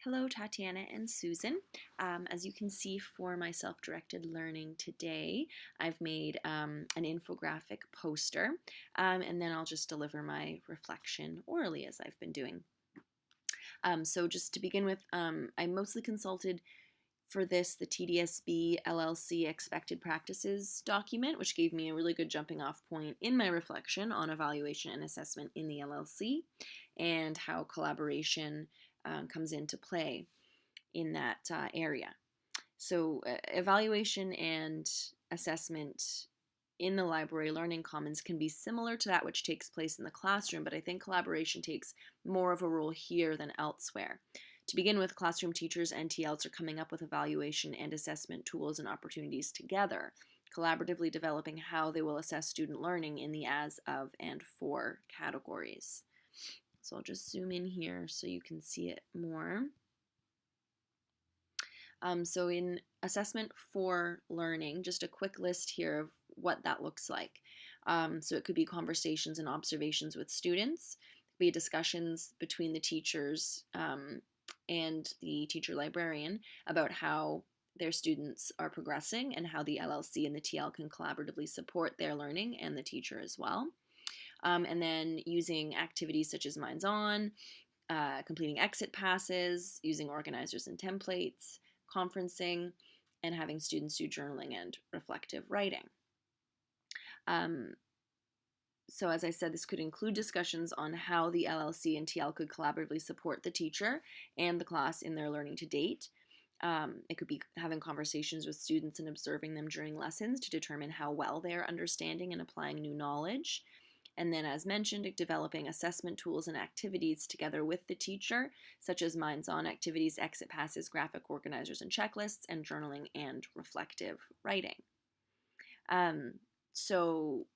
Hello, Tatiana and Susan. As you can see for my self-directed learning today, I've made an infographic poster, and then I'll just deliver my reflection orally as I've been doing. So just to begin with, I mostly consulted for this the TDSB LLC Expected Practices document, which gave me a really good jumping off point in my reflection on evaluation and assessment in the LLC and how collaboration comes into play in that area. So evaluation and assessment in the library learning commons can be similar to that which takes place in the classroom, but I think collaboration takes more of a role here than elsewhere. To begin with, classroom teachers and TLs are coming up with evaluation and assessment tools and opportunities together, collaboratively developing how they will assess student learning in the as, of, and for categories. So I'll just zoom in here so you can see it more. So in assessment for learning, just a quick list here of what that looks like. So it could be conversations and observations with students, it could be discussions between the teachers and the teacher librarian about how their students are progressing and how the LLC and the TL can collaboratively support their learning and the teacher as well. And then using activities such as Minds On, completing exit passes, using organizers and templates, conferencing, and having students do journaling and reflective writing. So as I said, this could include discussions on how the LLC and TL could collaboratively support the teacher and the class in their learning to date. It could be having conversations with students and observing them during lessons to determine how well they are understanding and applying new knowledge. And then, as mentioned, developing assessment tools and activities together with the teacher, such as Minds On activities, exit passes, graphic organizers and checklists, and journaling and reflective writing. So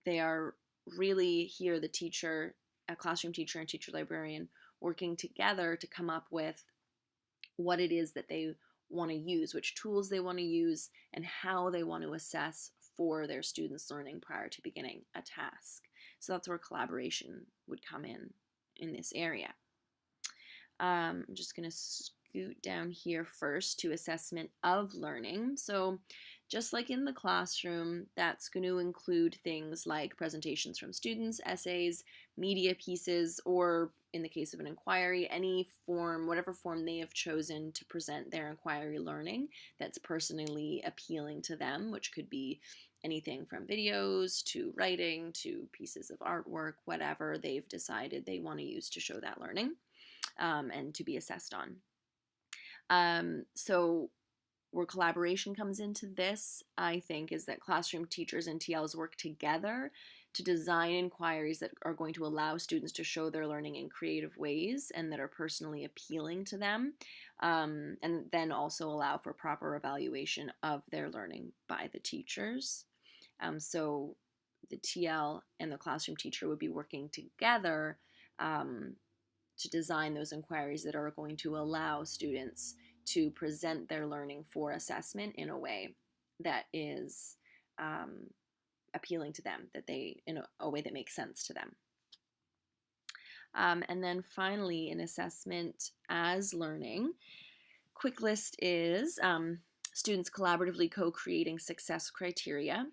they are really here, the teacher, a classroom teacher and teacher librarian, working together to come up with what it is that they want to use, which tools they want to use, and how they want to assess for their students' learning prior to beginning a task. So that's where collaboration would come in this area. I'm just going to scoot down here first to assessment of learning. So just like in the classroom, that's going to include things like presentations from students, essays, media pieces, or in the case of an inquiry, any form, whatever form they have chosen to present their inquiry learning that's personally appealing to them, which could be anything from videos to writing to pieces of artwork, whatever they've decided they want to use to show that learning and to be assessed on. So where collaboration comes into this, I think, is that classroom teachers and TLs work together to design inquiries that are going to allow students to show their learning in creative ways and that are personally appealing to them, and then also allow for proper evaluation of their learning by the teachers. So the TL and the classroom teacher would be working together to design those inquiries that are going to allow students to present their learning for assessment in a way that is appealing to them, in a way that makes sense to them. And then finally, in assessment as learning, quick list is students collaboratively co-creating success criteria,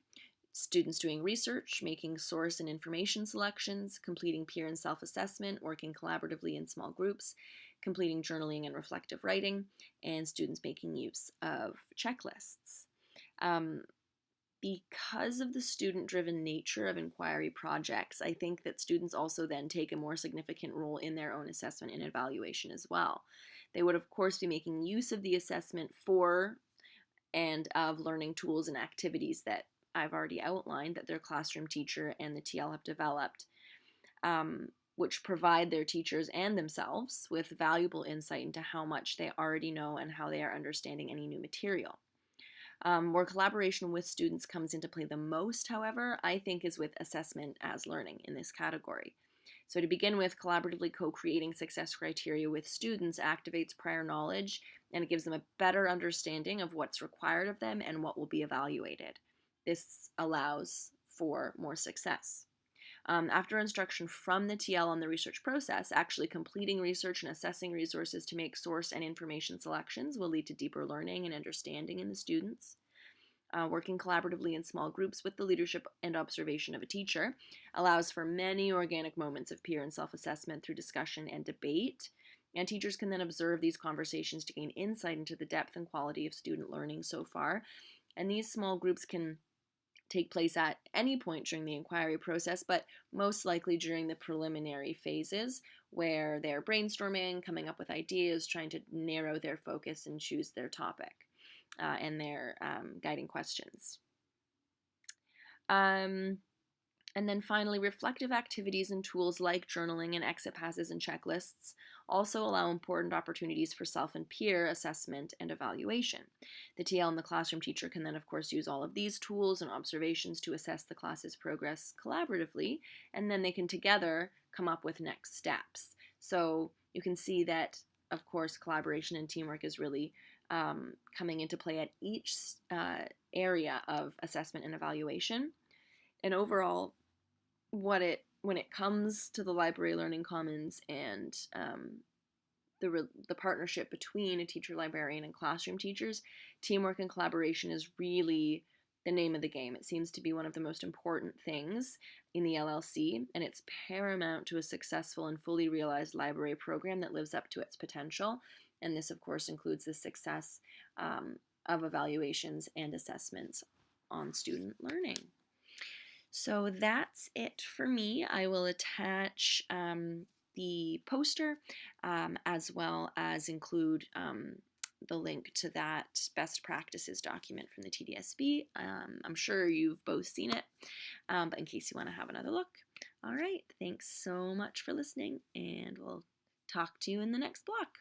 students doing research, making source and information selections, completing peer and self-assessment, working collaboratively in small groups, completing journaling and reflective writing, and students making use of checklists. Because of the student-driven nature of inquiry projects, I think that students also then take a more significant role in their own assessment and evaluation as well. They would, of course, be making use of the assessment for and of learning tools and activities that I've already outlined that their classroom teacher and the TL have developed, which provide their teachers and themselves with valuable insight into how much they already know and how they are understanding any new material. Where collaboration with students comes into play the most, however, I think is with assessment as learning in this category. So to begin with, collaboratively co-creating success criteria with students activates prior knowledge and it gives them a better understanding of what's required of them and what will be evaluated. This allows for more success. After instruction from the TL on the research process, actually completing research and assessing resources to make source and information selections will lead to deeper learning and understanding in the students. Working collaboratively in small groups with the leadership and observation of a teacher allows for many organic moments of peer and self-assessment through discussion and debate. And teachers can then observe these conversations to gain insight into the depth and quality of student learning so far. And these small groups can take place at any point during the inquiry process, but most likely during the preliminary phases where they're brainstorming, coming up with ideas, trying to narrow their focus and choose their topic and their guiding questions. And then finally, reflective activities and tools like journaling and exit passes and checklists also allow important opportunities for self and peer assessment and evaluation. The TL and the classroom teacher can then, of course, use all of these tools and observations to assess the class's progress collaboratively, and then they can together come up with next steps. So you can see that, of course, collaboration and teamwork is really coming into play at each area of assessment and evaluation. And overall, when it comes to the library learning commons and the partnership between a teacher librarian and classroom teachers, teamwork and collaboration is really the name of the game. It seems to be one of the most important things in the LLC, and it's paramount to a successful and fully realized library program that lives up to its potential. And this, of course, includes the success of evaluations and assessments on student learning. So that's it for me. I will attach the poster as well as include the link to that best practices document from the TDSB. I'm sure you've both seen it, but in case you want to have another look. All right, thanks so much for listening, and we'll talk to you in the next block.